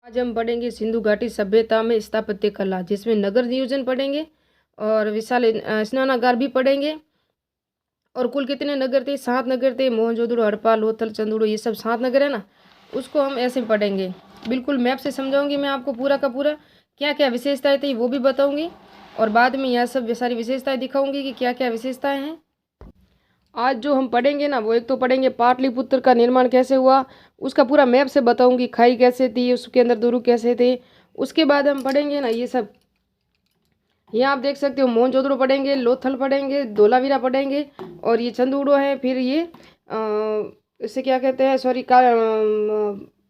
आज हम पढ़ेंगे सिंधु घाटी सभ्यता में स्थापत्य कला, जिसमें नगर नियोजन पढ़ेंगे और विशाल स्नानागार भी पढ़ेंगे। और कुल कितने नगर थे? 7 नगर थे। मोहनजोदड़ो, हड़प्पा, लोथल, चंदूड़ो, ये सब 7 नगर है ना। उसको हम ऐसे पढ़ेंगे। बिल्कुल मैप से समझाऊंगी मैं आपको पूरा का पूरा। क्या क्या विशेषताएं थी वो भी बताऊंगी, और बाद में यह सब सारी विशेषताएं दिखाऊंगी कि क्या क्या विशेषताएं हैं। आज जो हम पढ़ेंगे ना, वो एक तो पढ़ेंगे पाटलिपुत्र का निर्माण कैसे हुआ, उसका पूरा मैप से बताऊंगी। खाई कैसे थी, उसके अंदर दुर्ग कैसे थे। उसके बाद हम पढ़ेंगे ना ये सब। यहाँ आप देख सकते हो मोहनजोदड़ो पढ़ेंगे, लोथल पढ़ेंगे, धोलावीरा पढ़ेंगे, और ये चंदूड़ो है। फिर ये इसे क्या कहते हैं, सॉरी,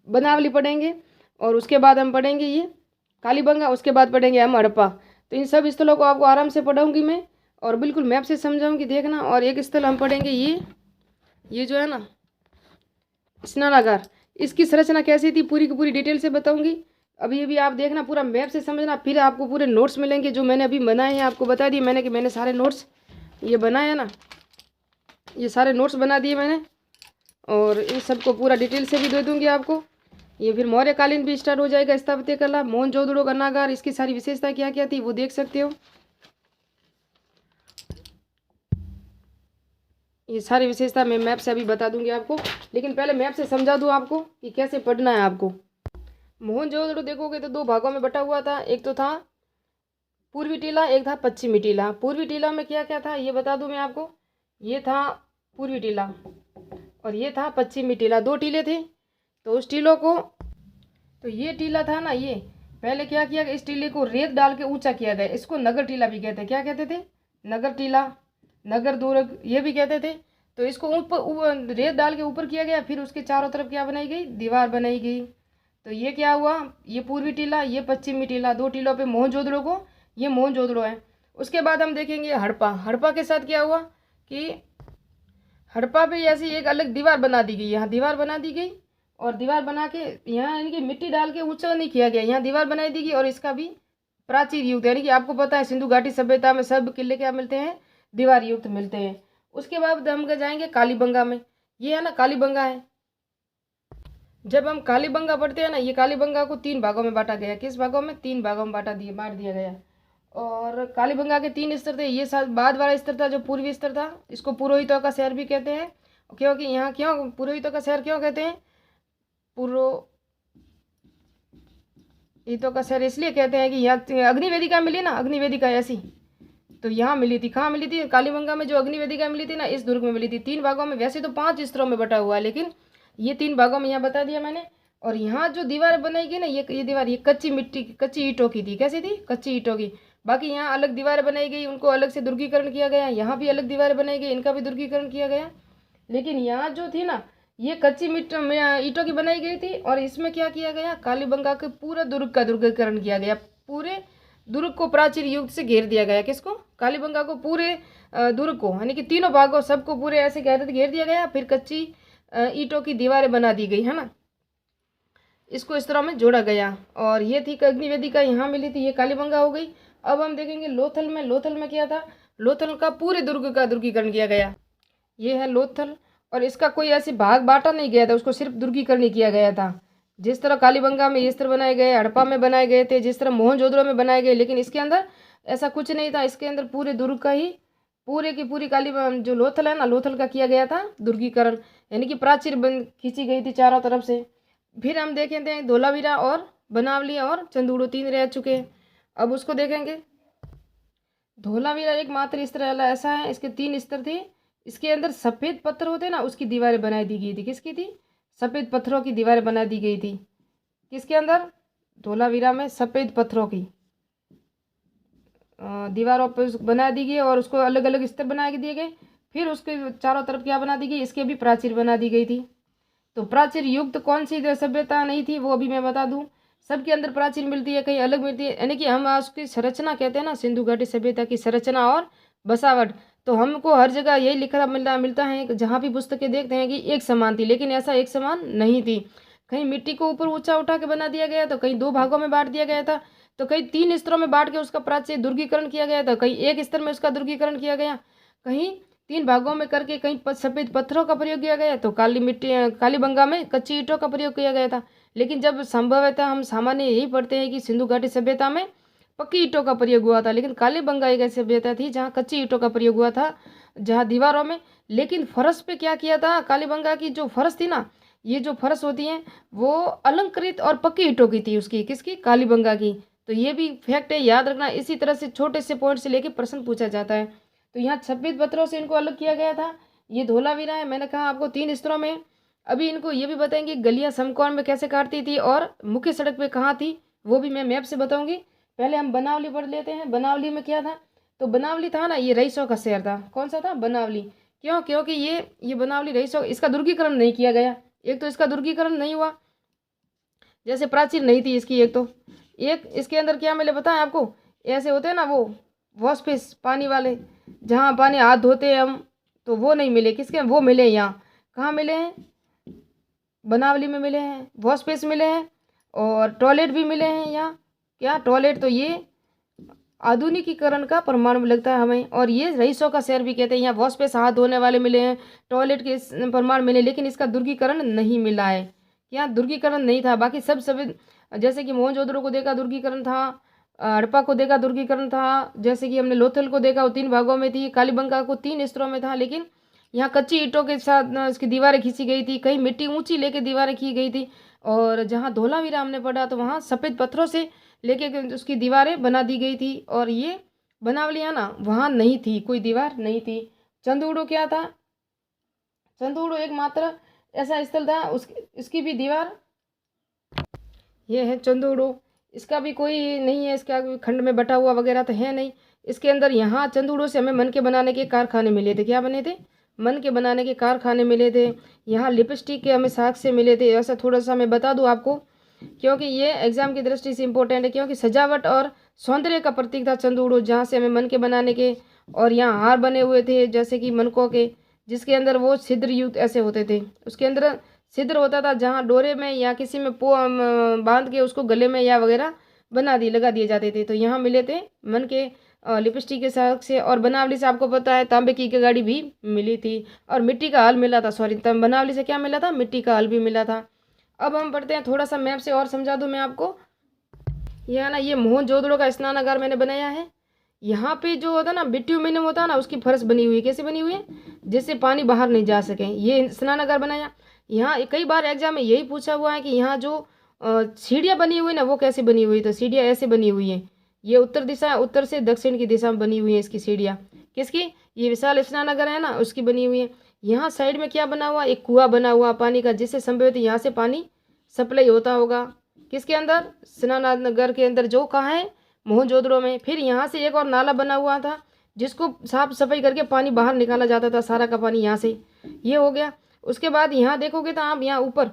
बनावली पढ़ेंगे। और उसके बाद हम पढ़ेंगे ये कालीबंगा। उसके बाद पढ़ेंगे हम हड़प्पा। तो इन सब स्थलों को आपको आराम से पढ़ाऊंगी मैं, और बिल्कुल मैप से समझाऊंगी, देखना। और एक स्थल हम पढ़ेंगे ये जो है ना स्नानागार, इसकी संरचना कैसी थी पूरी की पूरी डिटेल से बताऊंगी। अभी अभी आप देखना, पूरा मैप से समझना। फिर आपको पूरे नोट्स मिलेंगे जो मैंने अभी बनाए हैं। आपको बता दिए मैंने कि मैंने सारे नोट्स ये बनाए हैं ना, ये सारे नोट्स बना दिए मैंने, और इन सबको पूरा डिटेल से भी दे दूंगी आपको। ये फिर मौर्यकालीन भी स्टार्ट हो जाएगा, स्थापत्य कला, मोहनजोदड़ो का नागार, इसकी सारी विशेषता क्या क्या थी वो देख सकते हो। ये सारी विशेषता मैं मैप से अभी बता दूंगी आपको, लेकिन पहले मैप से समझा दूं आपको कि कैसे पढ़ना है आपको। मोहनजोदड़ो देखोगे तो 2 भागों में बटा हुआ था। एक तो था पूर्वी टीला, एक था पश्चिमी टीला। पूर्वी टीला में क्या क्या था ये बता दूं मैं आपको। ये था पूर्वी टीला और ये था पश्चिमी टीला, 2 टीले थे। तो उस टीलों को, तो ये टीला था ना, ये पहले क्या किया, इस टीले को रेत डाल के ऊंचा किया गया। इसको नगर टीला भी कहते हैं। क्या कहते थे? नगर टीला, नगर दुर्ग, ये भी कहते थे। तो इसको ऊपर रेत डाल के ऊपर किया गया। फिर उसके चारों तरफ क्या बनाई गई? दीवार बनाई गई। तो ये क्या हुआ, ये पूर्वी टीला, ये पश्चिमी टीला, 2 टीलों पे मोहनजोदड़ो को, ये मोहनजोदड़ो है। उसके बाद हम देखेंगे हड़प्पा। हड़प्पा के साथ क्या हुआ कि हड़प्पा पे ऐसी एक अलग दीवार बना दी गई। यहाँ दीवार बना दी गई, और दीवार बना के यहाँ यानी कि मिट्टी डाल के ऊंचा नहीं किया गया, यहाँ दीवार बनाई दी गई। और इसका भी प्राचीर युक्त, यानी कि आपको पता है सिंधु घाटी सभ्यता में सब किले क्या मिलते हैं? दीवार युक्त मिलते हैं। उसके बाद हम जाएंगे कालीबंगा में। ये है ना कालीबंगा है। जब हम कालीबंगा पढ़ते हैं ना, ये कालीबंगा को 3 भागों में बांटा गया। किस भागों में? 3 भागों में बांट दिया गया। और कालीबंगा के 3 स्तर थे। ये बाद वाला स्तर था जो पूर्वी स्तर था, इसको पुरोहितों का शहर भी कहते हैं। क्योंकि यहाँ क्यों पुरोहितों का शहर क्यों कहते हैं? पुरोहितों का शहर इसलिए कहते हैं कि यहाँ अग्निवेदिका मिली ना, अग्निवेदिका ऐसी तो यहाँ मिली थी। कहाँ मिली थी? कालीबंगा में जो अग्निवेदिका मिली थी ना, इस दुर्ग में मिली थी। 3 भागों में, वैसे तो 5 स्तरों में बटा हुआ है, लेकिन ये 3 भागों में यहाँ बता दिया मैंने। और यहाँ जो दीवार बनाई गई ना, ये दीवार, ये कच्ची मिट्टी, कच्ची ईंटों की थी। कैसी थी? कच्ची ईंटों की। बाकी यहाँ अलग दीवारें बनाई गई, उनको अलग से दुर्गीकरण किया गया। यहाँ भी अलग दीवारें बनाई गई, इनका भी दुर्गीकरण किया गया। लेकिन यहाँ जो थी ना, ये कच्ची ईंटों की बनाई गई थी। और इसमें क्या किया गया? कालीबंगा के पूरा दुर्ग का दुर्गीकरण किया गया। पूरे दुर्ग को प्राचीर युग से घेर दिया गया। किसको? कालीबंगा को, पूरे दुर्ग को, यानी कि तीनों भागों सबको पूरे ऐसे घेर दिया गया। फिर कच्ची ईंटों की दीवारें बना दी गई, है ना। इसको इस तरह में जोड़ा गया। और ये थी अग्निवेदिका, यहाँ मिली थी। ये कालीबंगा हो गई। अब हम देखेंगे लोथल में। लोथल में क्या था? लोथल का पूरे दुर्ग का दुर्गीकरण किया गया। ये है लोथल। और इसका कोई ऐसे भाग बांटा नहीं गया था, उसको सिर्फ दुर्गीकरण ही किया गया था। जिस तरह कालीबंगा में इस तरह बनाए गए, हड़प्पा में बनाए गए थे, जिस तरह मोहनजोदड़ो में बनाए गए, लेकिन इसके अंदर ऐसा कुछ नहीं था। इसके अंदर पूरे दुर्ग का ही, पूरे की पूरी जो लोथल है ना, लोथल का किया गया था दुर्गीकरण, यानी कि प्राचीर खींची गई थी चारों तरफ से। फिर हम देखें थे धोलावीरा और बनावली और चंदूड़ो, 3 रह चुके हैं। अब उसको देखेंगे। धोलावीरा एकमात्र स्तर ऐसा है, इसके 3 स्तर थे। इसके अंदर सफ़ेद पत्थर होते ना, उसकी दीवारें बनाई दी गई थी। किसकी थी? सफ़ेद पत्थरों की दीवारें बना दी गई थी। किसके अंदर? धोलावीरा में सफ़ेद पत्थरों की दीवारों पर बना दी गई, और उसको अलग अलग स्तर बना के दिए गए। फिर उसके चारों तरफ क्या बना दी गई? इसके भी प्राचीर बना दी गई थी। तो प्राचीर युक्त कौन सी सभ्यता नहीं थी वो अभी मैं बता दूं। सबके अंदर प्राचीर मिलती है, कहीं अलग मिलती है, यानी कि हम उसकी संरचना कहते हैं ना, सिंधु घाटी सभ्यता की संरचना और बसावट। तो हमको हर जगह यही लिखा मिलता है, जहाँ भी पुस्तकें देखते हैं कि एक समान थी, लेकिन ऐसा एक समान नहीं थी। कहीं मिट्टी को ऊपर ऊंचा उठा के बना दिया गया, तो कहीं 2 भागों में बांट दिया गया था, तो कहीं 3 स्तरों में बांट के उसका प्राचीर दुर्गीकरण किया गया था, कहीं एक स्तर में उसका दुर्गीकरण किया गया, कहीं 3 भागों में करके कहीं सफ़ेद पत्थरों का प्रयोग किया गया। तो कालीबंगा में कच्ची ईंटों का प्रयोग किया गया था। लेकिन जब संभवतः हम सामान्य यही पढ़ते हैं कि सिंधु घाटी सभ्यता में पक्की ईंटों का प्रयोग हुआ था, लेकिन कालीबंगा एक ऐसी सभ्यता थी जहाँ कच्ची ईंटों का प्रयोग हुआ था, जहाँ दीवारों में। लेकिन फर्श पे क्या किया था, कालीबंगा की जो फर्श थी ना, ये जो फर्श होती हैं वो अलंकृत और पक्की ईंटों की थी, उसकी किसकी, कालीबंगा की। तो ये भी फैक्ट है, याद रखना। इसी तरह से छोटे से पॉइंट से लेके प्रश्न पूछा जाता है। तो यहाँ 26 पत्थरों से इनको अलग किया गया था। ये धोलावीरा है, मैंने कहा आपको 3 स्तरों में। अभी इनको ये भी बताएंगे गलियां समकोण में कैसे काटती थी और मुख्य सड़क पे कहाँ थी, वो भी मैं मैप से बताऊंगी। पहले हम बनावली पढ़ लेते हैं। बनावली में क्या था, तो बनावली था ना, ये रईसों का शहर था। कौन सा था, बनावली। क्यों, क्योंकि ये बनावली रईसों, इसका दुर्गीकरण नहीं किया गया। एक तो इसका दुर्गीकरण नहीं हुआ, जैसे प्राचीर नहीं थी इसकी। एक इसके अंदर क्या मिले बताएं आपको, ऐसे होते हैं ना वो वॉश बेस पानी वाले, जहाँ पानी हाथ धोते हैं हम, तो वो नहीं मिले। किसके, वो मिले यहाँ। कहाँ मिले हैं, बनावली में मिले हैं। वॉश बेस मिले हैं और टॉयलेट भी मिले हैं यहाँ। क्या टॉयलेट, तो ये आधुनिकीकरण का प्रमाण लगता है हमें। और ये रईसों का शहर भी कहते हैं। यहाँ वॉश बेस हाथ धोने वाले मिले हैं, टॉयलेट के प्रमाण मिले, लेकिन इसका दुर्गीकरण नहीं मिला है। क्या दुर्गीकरण नहीं था। बाकी सब जैसे कि मोहनजोदड़ो को देखा दुर्गीकरण था, हड़प्पा को देखा दुर्गीकरण था, जैसे कि हमने लोथल को देखा वो 3 भागों में थी, कालीबंगा को 3 स्तरों में था। लेकिन यहाँ कच्ची ईंटों के साथ इसकी दीवारें खींची गई थी, कहीं मिट्टी ऊंची लेके दीवारें की गई थी। और जहाँ धोलावीरा हमने पढ़ा तो वहाँ सफ़ेद पत्थरों से लेके उसकी दीवारें बना दी गई थी। और ये बनावली है ना, वहाँ नहीं थी, कोई दीवार नहीं थी। चंदूड़ो क्या था, चंदूड़ो एकमात्र ऐसा स्थल था, इसकी भी दीवार, ये है चंदूड़ो। इसका भी कोई नहीं है, इसका कोई खंड में बटा हुआ वगैरह तो है नहीं। इसके अंदर यहाँ चंदूड़ो से हमें मन के बनाने के कारखाने मिले थे। क्या बने थे, मन के बनाने के कारखाने मिले थे। यहाँ लिपस्टिक के हमें साग से मिले थे। ऐसा थोड़ा सा मैं बता दूँ आपको, क्योंकि ये एग्जाम की दृष्टि से इम्पोर्टेंट है, क्योंकि सजावट और सौंदर्य का प्रतीक था चंदूड़ो, जहाँ से हमें मन के बनाने के। और यहाँ हार बने हुए थे जैसे कि मनकों के, जिसके अंदर वो छिद्र युक्त ऐसे होते थे। उसके अंदर छिद्र होता था, जहाँ डोरे में या किसी में बांध के उसको गले में या वगैरह लगा दिए जाते थे। तो यहाँ मिले थे मन के लिपस्टिक के साग से। और बनावली से आपको पता है तांबे की गाड़ी भी मिली थी और मिट्टी का हल मिला था। सॉरी, बनावली से क्या मिला था, मिट्टी का हल भी मिला था। अब हम पढ़ते हैं, थोड़ा सा मैप से और समझा दूं मैं आपको। यह है ना, ये मोहनजोदड़ो का स्नानागार मैंने बनाया है। यहाँ पे जो होता है ना बिट्यूमिनम होता है ना, उसकी फर्श बनी हुई है। कैसे बनी हुई है, जिससे पानी बाहर नहीं जा सके। ये स्नानागार बनाया। यहाँ कई बार एग्जाम में यही पूछा हुआ है कि यहाँ जो सीढ़ियाँ बनी हुई ना, वो कैसे बनी हुई। तो सीढ़ियाँ ऐसे बनी हुई है, ये उत्तर दिशा, उत्तर से दक्षिण की दिशा में बनी हुई है इसकी सीढ़ियाँ। किसकी, ये विशाल स्नानागार है ना, उसकी बनी हुई है। यहाँ साइड में क्या बना हुआ, एक कुआं बना हुआ पानी का, जिससे संभवतः यहाँ से पानी सप्लाई होता होगा। किसके अंदर, स्नानागार के अंदर, जो कहाँ है, मोहनजोदड़ो में। फिर यहाँ से एक और नाला बना हुआ था, जिसको साफ सफाई करके पानी बाहर निकाला जाता था, सारा का पानी यहाँ से। ये हो गया। उसके बाद यहाँ देखोगे तो आप यहाँ ऊपर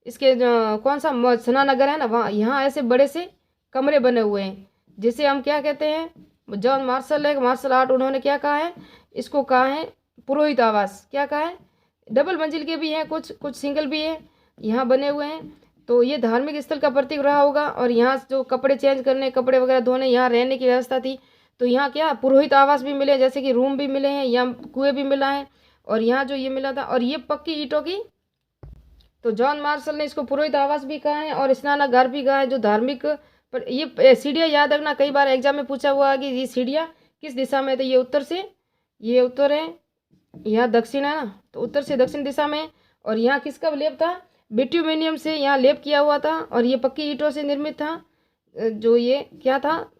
इसके कौन सा स्नानागार है ना, वहाँ यहाँ ऐसे बड़े से कमरे बने हुए हैं, जिसे हम क्या कहते हैं, जॉन मार्शल है, मार्शल आर्ट, उन्होंने क्या कहा है, इसको कहा है पुरोहित आवास। क्या कहा है, डबल मंजिल के भी हैं, कुछ कुछ सिंगल भी है, यहाँ बने हुए हैं। तो ये धार्मिक स्थल का प्रतीक रहा होगा। और यहाँ जो कपड़े चेंज करने, कपड़े वगैरह धोने, यहाँ रहने की व्यवस्था थी। तो यहाँ क्या, पुरोहित आवास भी मिले, जैसे कि रूम भी मिले हैं, यहाँ कुएं भी मिला है, और यहाँ जो ये मिला था। और ये पक्की ईंटों की, तो जॉन मार्शल ने इसको पुरोहित आवास भी कहा है और स्नानागार भी कहा है, जो धार्मिक। पर ये सीढ़ियाँ याद रखना, कई बार एग्जाम में पूछा हुआ है कि ये सीढ़ियाँ किस दिशा में, तो ये उत्तर से, ये उत्तर है, यहाँ दक्षिण है ना, तो उत्तर से दक्षिण दिशा में। और यहाँ किसका लेप था, बिट्यूमिनियम से यहाँ लेप किया हुआ था। और ये पक्की ईंटों से निर्मित था, जो ये क्या था,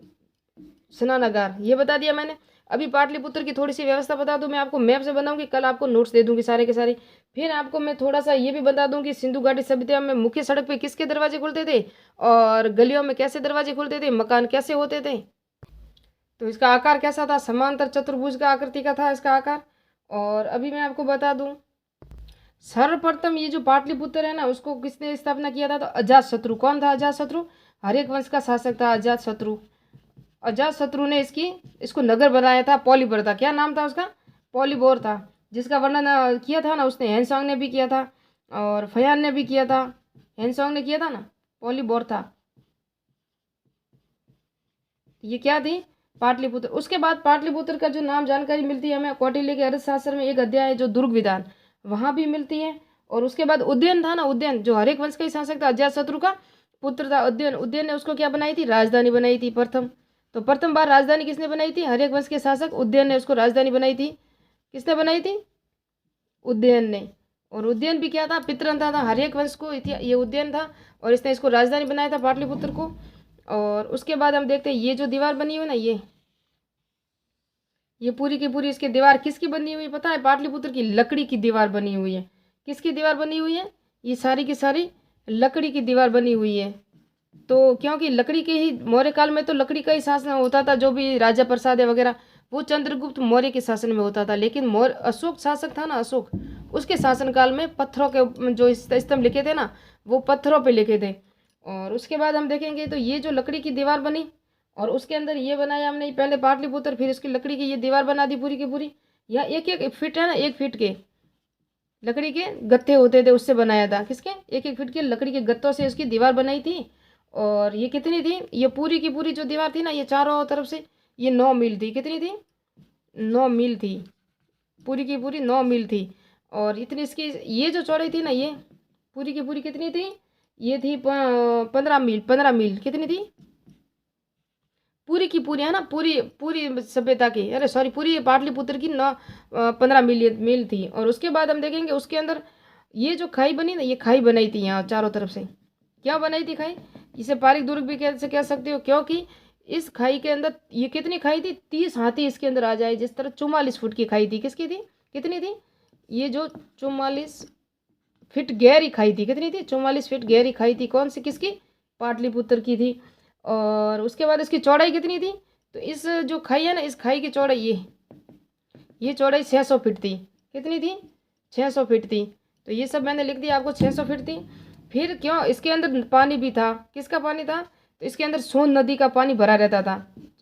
स्नानागार। ये बता दिया मैंने। अभी पाटलिपुत्र की थोड़ी सी व्यवस्था बता दूं मैं आपको, मैप से बनाऊंगी, कल आपको नोट्स दे दूंगी सारे के सारे। फिर आपको मैं थोड़ा सा ये भी बता दूं कि सिंधु घाटी सभ्यता में मुख्य सड़क पे किसके दरवाजे खुलते थे और गलियों में कैसे दरवाजे खुलते थे, मकान कैसे होते थे। तो इसका आकार कैसा था, समांतर चतुर्भुज का आकृति का था इसका आकार। और अभी मैं आपको बता दूं, सर्वप्रथम ये जो पाटलिपुत्र है ना, उसको किसने स्थापना किया था, तो अजातशत्रु। कौन था अजातशत्रु, हर्यक वंश का शासक था अजातशत्रु। अजातशत्रु ने इसको नगर बनाया था, पॉलीबर था। क्या नाम था उसका, पॉलीबोर था, जिसका वर्णन किया था ना उसने, हैंसोंग ने भी किया था और फयान ने भी किया था। हैंसोंग ने किया था ना, पॉलीबोर था। ये क्या थी, पाटलिपुत्र। उसके बाद पाटलिपुत्र का जो नाम जानकारी मिलती है हमें, कौटिल्य के अर्थशास्त्र में एक अध्याय है जो दुर्ग विधान, वहाँ भी मिलती है। और उसके बाद उदयन था ना, उदयन जो हर्यक वंश का ही शासक था, अजातशत्रु का पुत्र था उदयन। उदयन ने उसको क्या बनाई थी, राजधानी बनाई थी प्रथम। तो प्रथम बार राजधानी किसने बनाई थी, हर्यक वंश के शासक उदयन ने उसको राजधानी बनाई थी। किसने बनाई थी, उदयन ने। और उदयन भी क्या था, पितृन था हर्यक वंश को, ये उदयन था और इसने इसको राजधानी बनाया था पाटलिपुत्र को। और उसके बाद हम देखते हैं ये जो दीवार बनी हुई ना, ये पूरी की पूरी इसकी दीवार किसकी बनी हुई है पता है, पाटलिपुत्र की लकड़ी की दीवार बनी हुई है। किसकी दीवार बनी हुई है, ये सारी की सारी लकड़ी की दीवार बनी हुई है। तो क्योंकि लकड़ी के ही, मौर्य काल में तो लकड़ी का ही शासन होता था, जो भी राजा प्रसाद है वगैरह वो चंद्रगुप्त मौर्य के शासन में होता था। लेकिन मौर्य अशोक शासक था ना, अशोक, उसके शासनकाल में पत्थरों के जो स्तंभ लिखे थे ना, वो पत्थरों पे लिखे थे। और उसके बाद हम देखेंगे तो ये जो लकड़ी की दीवार बनी और उसके अंदर ये बनाया हमने पहले पाटलिपुत्र, फिर उसकी लकड़ी की ये दीवार बना दी पूरी की पूरी। या एक एक फीट है ना, 1 फीट के लकड़ी के गत्ते होते थे, उससे बनाया था। किसके, 1 1 फीट के लकड़ी के गत्तों से उसकी दीवार बनाई थी। और ये कितनी थी, ये पूरी की पूरी जो दीवार थी ना, ये चारों तरफ से ये 9 मील थी। कितनी थी, 9 मील थी, पूरी की पूरी 9 मील थी। और इतनी इसकी ये जो चौड़ाई थी ना, ये पूरी की पूरी कितनी थी, ये थी 15 मील। 15 मील कितनी थी, पूरी की पूरी है ना, पूरी पूरी सभ्यता की, अरे सॉरी, पूरी पाटलिपुत्र की 15 मील थी। और उसके बाद हम देखेंगे उसके अंदर ये जो खाई बनी ना, ये खाई बनाई थी यहाँ चारों तरफ से। क्या बनाई थी खाई, इसे पारिक दुर्ग भी कह सकते हो, क्योंकि इस खाई के अंदर ये कितनी खाई थी, 30 हाथी इसके अंदर आ जाए जिस तरह। 44 फुट की खाई थी। किसकी थी, कितनी थी, ये जो 44 फीट गहरी खाई थी। कितनी थी, 44 फीट गहरी खाई थी। कौन सी, किसकी, पाटलिपुत्र की थी। और उसके बाद इसकी चौड़ाई कितनी थी, तो इस जो खाई है ना, इस खाई की चौड़ाई ये चौड़ाई 600 फीट थी। कितनी थी, 600 फीट थी। तो ये सब मैंने लिख दिया आपको, 600 फीट थी। फिर क्यों, इसके अंदर पानी भी था। किसका पानी था, तो इसके अंदर सोन नदी का पानी भरा रहता था।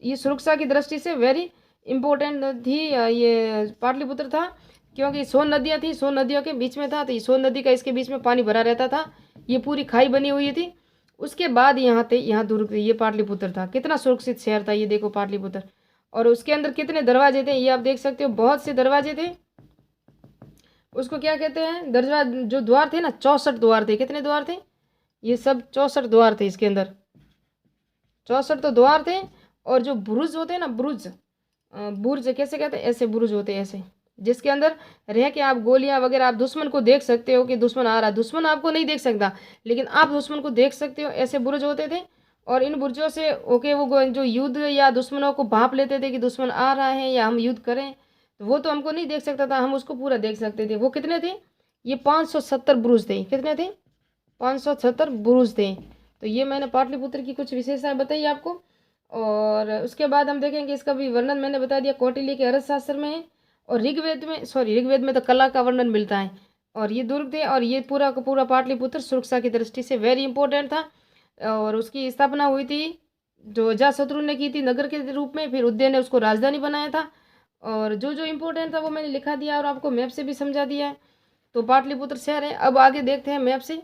ये सुरक्षा की दृष्टि से वेरी इंपॉर्टेंट थी ये पाटलिपुत्र था, क्योंकि सोन नदियाँ थी, सोन नदियों के बीच में था। तो ये सोन नदी का इसके बीच में पानी भरा रहता था। ये पूरी खाई बनी हुई थी। उसके बाद यहाँ दुर्ग, ये पाटलिपुत्र था। कितना सुरक्षित शहर था ये, देखो पाटलिपुत्र। और उसके अंदर कितने दरवाजे थे, ये आप देख सकते हो, बहुत से दरवाजे थे। उसको क्या कहते हैं, दरवाजा, जो द्वार थे ना, 64 द्वार थे। कितने द्वार थे, ये सब 64 द्वार थे इसके अंदर। 64 तो द्वार थे। और जो बुरुज होते हैं ना, बुर्ज कैसे कहते हैं, ऐसे बुरुज होते हैं, ऐसे, जिसके अंदर रह के आप गोलियां वगैरह, आप दुश्मन को देख सकते हो कि दुश्मन आ रहा है। दुश्मन आपको नहीं देख सकता, लेकिन आप दुश्मन को देख सकते हो, ऐसे बुरुज होते थे। और इन बुर्जों से ओके वो जो युद्ध या दुश्मनों को भांप लेते थे कि दुश्मन आ रहा है या हम युद्ध करें, तो वो तो हमको नहीं देख सकता था, हम उसको पूरा देख सकते थे। वो कितने थे, ये 570 बुरुज थे। कितने थे, 570 बुरुज थे। तो ये मैंने पाटलिपुत्र की कुछ विशेषताएं बताई आपको। और उसके बाद हम देखेंगे इसका भी वर्णन मैंने बता दिया, कौटिल्य के अर्थशास्त्र में है। और ऋग्वेद में तो कला का वर्णन मिलता है। और ये दुर्ग थे, और ये पूरा का पूरा पाटलिपुत्र सुरक्षा की दृष्टि से वेरी इंपॉर्टेंट था। और उसकी स्थापना हुई थी जो अजातशत्रु ने की थी नगर के रूप में, फिर उदयन ने उसको राजधानी बनाया था। और जो जो इम्पोर्टेंट था वो मैंने लिखा दिया और आपको मैप से भी समझा दिया है। तो पाटलिपुत्र शहर है। अब आगे देखते हैं मैप से।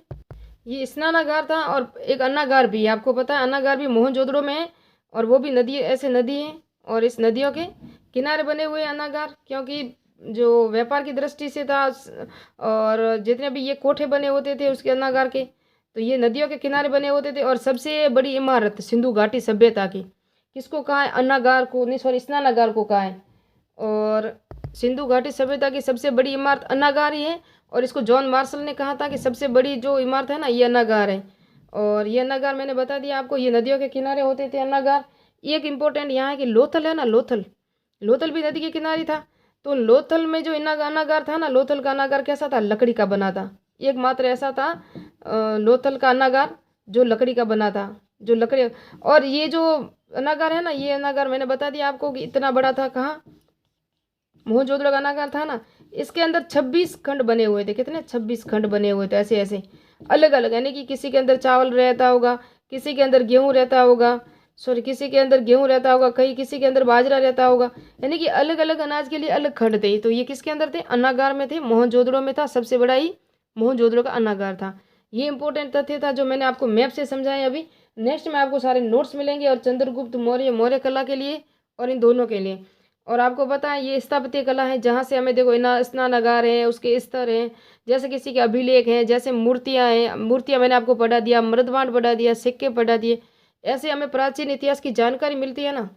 ये स्नानागार था और एक अन्नागार भी है। आपको पता है अन्नागार भी मोहनजोदड़ो में है, और वो भी नदी, ऐसे नदी है, और इस नदियों के किनारे बने हुए अन्नागार, क्योंकि जो व्यापार की दृष्टि से था। और जितने भी ये कोठे बने होते थे उसके अन्नागार के, तो ये नदियों के किनारे बने होते थे। और सबसे बड़ी इमारत सिंधु घाटी सभ्यता की किसको कहा है, अन्नागार को, नहीं सॉरी, स्नानागार को कहा है। और सिंधु घाटी सभ्यता की सबसे बड़ी इमारत अन्नागार ही है। और इसको जॉन मार्शल ने कहा था कि सबसे बड़ी जो इमारत है ना, ये अन्नागार है। और ये अन्नागार मैंने बता दिया आपको, ये नदियों के किनारे होते थे अन्नागार। एक इम्पोर्टेंट यहाँ है कि लोथल है ना, लोथल भी नदी के किनारे था। तो लोथल में जो अन्नागार था ना, लोथल का अन्नागार कैसा था, लकड़ी का बना था। एकमात्र ऐसा था लोथल का अन्नागार जो लकड़ी का बना था, जो लकड़ी। और ये जो अन्नागार है ना, ये अन्नागार मैंने बता दिया आपको कि इतना बड़ा था। कहाँ, मोहनजोदड़ो का अन्नागार था ना, इसके अंदर 26 खंड बने हुए थे। कितने, 26 खंड बने हुए थे, ऐसे ऐसे अलग अलग। यानी कि किसी के अंदर चावल रहता होगा, किसी के अंदर गेहूं रहता होगा, सॉरी, किसी के अंदर गेहूं रहता होगा, कहीं किसी के अंदर बाजरा रहता होगा। यानी कि अलग अलग अनाज के लिए अलग खंड थे। तो ये किसके अंदर थे, अन्नागार में थे, मोहनजोदड़ो में था। सबसे बड़ा ही मोहनजोदड़ो का अन्नागार था। ये इंपॉर्टेंट तथ्य था जो मैंने आपको मैप से समझाया। अभी नेक्स्ट में आपको सारे नोट्स मिलेंगे, और चंद्रगुप्त मौर्य, मौर्य कला के लिए और इन दोनों के लिए। और आपको पता है ये स्थापत्य कला है, जहाँ से हमें देखो इना स्नानागार हैं, उसके स्तर हैं, जैसे किसी के अभिलेख हैं, जैसे मूर्तियाँ हैं, मूर्तियाँ मैंने आपको पढ़ा दिया, मृदभांड पढ़ा दिया, सिक्के पढ़ा दिए। ऐसे हमें प्राचीन इतिहास की जानकारी मिलती है ना,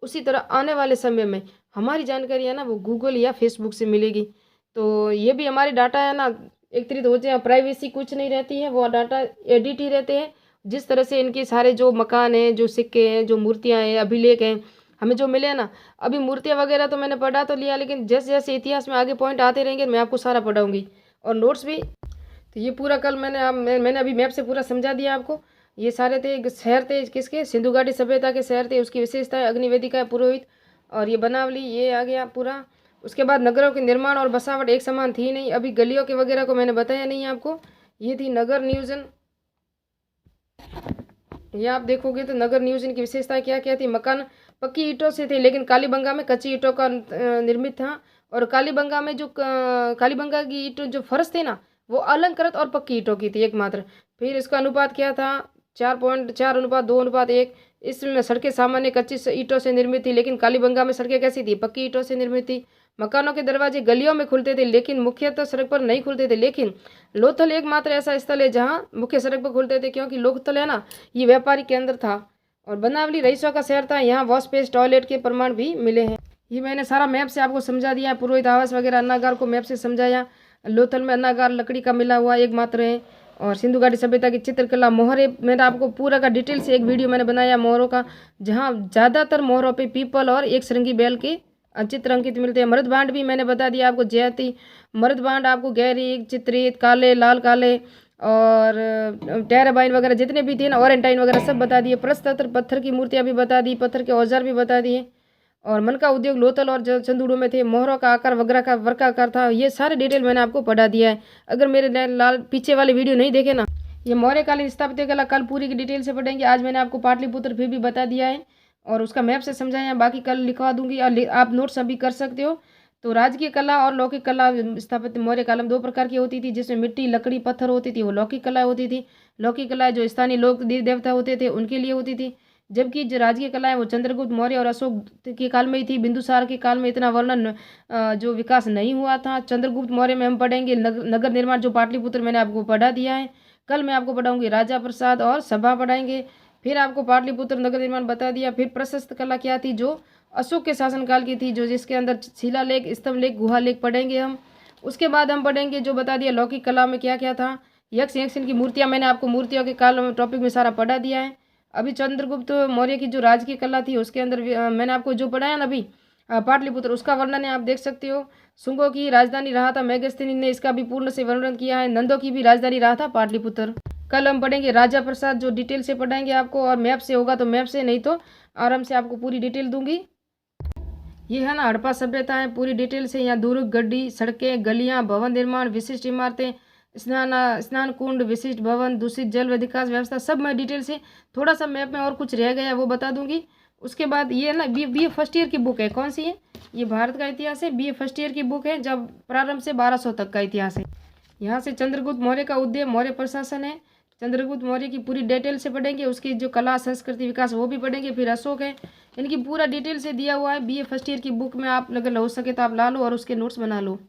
उसी तरह आने वाले समय में हमारी जानकारी है ना वो गूगल या फेसबुक से मिलेगी। तो ये भी हमारे डाटा है ना एकत्रित होते हैं, प्राइवेसी कुछ नहीं रहती है, वो डाटा एडिट ही रहते हैं। जिस तरह से इनके सारे जो मकान हैं, जो सिक्के हैं, जो मूर्तियाँ हैं, अभिलेख हैं, हमें जो मिले ना, अभी मूर्तियाँ वगैरह तो मैंने पढ़ा तो लिया, लेकिन जैसे जैसे इतिहास में आगे पॉइंट आते रहेंगे मैं आपको सारा पढ़ाऊंगी और नोट्स भी। तो ये पूरा कल मैंने अभी मैप से पूरा समझा दिया आपको। ये सारे थे शहर थे किसके, सिंधु घाटी सभ्यता के शहर थे, उसकी विशेषताएं, अग्निवेदिका, पुरोहित और ये बनावली, ये आ गया पूरा। उसके बाद नगरों के निर्माण और बसावट एक समान थी नहीं, अभी गलियों के वगैरह को मैंने बताया नहीं आपको। ये थी नगर नियोजन, ये आप देखोगे तो नगर नियोजन की विशेषताएं क्या क्या थी। मकान पक्की ईंटों से थे, लेकिन कालीबंगा में कच्ची ईंटों का निर्मित था। और कालीबंगा में जो कालीबंगा की ईंट जो फर्श थे ना वो अलंकृत और पक्की ईंटों की थी एकमात्र। फिर इसका अनुपात क्या था, 4.4:2:1। इसमें सड़कें सामान्य कच्ची ईंटों से निर्मित थी, लेकिन कालीबंगा में सड़कें कैसी थी, पक्की ईंटों से निर्मित थी। मकानों के दरवाजे गलियों में खुलते थे, लेकिन मुख्यतः सड़क पर नहीं खुलते थे। लेकिन लोथल एकमात्र ऐसा स्थल है जहाँ मुख्य सड़क पर खुलते थे, क्योंकि लोथल है ना ये व्यापारिक केंद्र था। और बनावली रईसों का शहर था, यहाँ वॉश बेस टॉयलेट के प्रमाण भी मिले हैं। ये मैंने सारा मैप से आपको समझा दिया। पुरोहित आवास वगैरह अन्नागार को मैप से समझाया। लोथल में अन्नागार लकड़ी का मिला हुआ एकमात्र है। और सिंधु घाटी सभ्यता की चित्रकला, मोहरे, मैंने आपको पूरा का डिटेल से एक वीडियो मैंने बनाया मोहरों का, जहाँ ज़्यादातर मोहरों पे पीपल और एक श्रृंगी बैल के चित्र अंकित मिलते हैं। मर्दभांड भी मैंने बता दिया आपको, जयती मर्दभांड आपको गहरी, चित्रित, काले, लाल काले और टेराबाइन वगैरह जितने भी थे ना, ओरेंटाइन वगैरह सब बता दिए। प्रस्तत्र पत्थर की मूर्तियाँ भी बता दी, पत्थर के औजार भी बता दिए। और मन का उद्योग लोथल और चंदूड़ों में थे। मोहरों का आकार वगैरह का वर्गाकार था। ये सारे डिटेल मैंने आपको पढ़ा दिया है। अगर मेरे लाल पीछे वाले वीडियो नहीं देखे ना, ये मौर्यकालीन स्थापत्य कला कल पूरी की डिटेल से पढ़ेंगे। आज मैंने आपको पाटलिपुत्र फिर भी बता दिया है और उसका मैप से समझाया, बाकी कल लिखवा दूंगी और आप नोट्स अभी कर सकते हो। तो राजकीय कला और लौकिक कला स्थापत्य मौर्य काल में दो प्रकार की होती थी, जिसमें मिट्टी, लकड़ी, पत्थर होती थी, वो लौकिक कला होती थी। लौकिक कला जो स्थानीय लोक देवता होते थे उनके लिए होती थी, जबकि जो राजकीय कला है वो चंद्रगुप्त मौर्य और अशोक के काल में ही थी। बिंदुसार के काल में इतना वर्णन जो विकास नहीं हुआ था। चंद्रगुप्त मौर्य में हम पढ़ेंगे नगर निर्माण, जो पाटलिपुत्र मैंने आपको पढ़ा दिया है। कल मैं आपको पढ़ाऊंगी राजा प्रसाद और सभा पढ़ाएंगे। फिर आपको पाटलिपुत्र नगर निर्माण बता दिया। फिर प्रशस्त कला क्या थी, जो अशोक के शासनकाल की थी, जो जिसके अंदर शिलालेख, स्तंभलेख, गुहालेख पढ़ेंगे हम। उसके बाद हम पढ़ेंगे जो बता दिया लौकिक कला में क्या क्या था। यक्ष यक्षिन की मूर्तियाँ, मैंने आपको मूर्तियों के काल में टॉपिक में सारा पढ़ा दिया है। अभी चंद्रगुप्त मौर्य की जो राजकीय कला थी उसके अंदर मैंने आपको जो पढ़ाया ना अभी पाटलिपुत्र, उसका वर्णन है, आप देख सकते हो। शुंगों की राजधानी रहा था मेगस्तीनी ने, इसका भी पूर्ण से वर्णन किया है। नंदों की भी राजधानी रहा था पाटलिपुत्र। कल हम पढ़ेंगे राजा प्रसाद, जो डिटेल से पढ़ाएंगे आपको, और मैप से होगा तो मैप से, नहीं तो आराम से आपको पूरी डिटेल दूंगी। ये है ना हड़प्पा सभ्यता है, पूरी डिटेल से। यहाँ दुर्ग, गड्डी, सड़कें, गलियाँ, भवन निर्माण, विशिष्ट इमारतें, स्नान कुंड, विशिष्ट भवन, दूषित जल विकास व्यवस्था, सब मैं डिटेल से। थोड़ा सा मैप में और कुछ रह गया वो बता दूंगी। उसके बाद ये ना बी ए फर्स्ट ईयर की बुक है, कौन सी है, ये भारत का इतिहास है, BA फर्स्ट ईयर की बुक है, जब प्रारंभ से 1200 तक का इतिहास है। यहाँ से चंद्रगुप्त मौर्य का उद्यम, मौर्य प्रशासन है। चंद्रगुप्त मौर्य की पूरी डिटेल से पढ़ेंगे, उसकी जो कला, संस्कृति, विकास वो भी पढ़ेंगे। फिर अशोक है, इनकी पूरा डिटेल से दिया हुआ है BA फर्स्ट ईयर की बुक में। आप अगर हो सके तो आप ला लो और उसके नोट्स बना लो।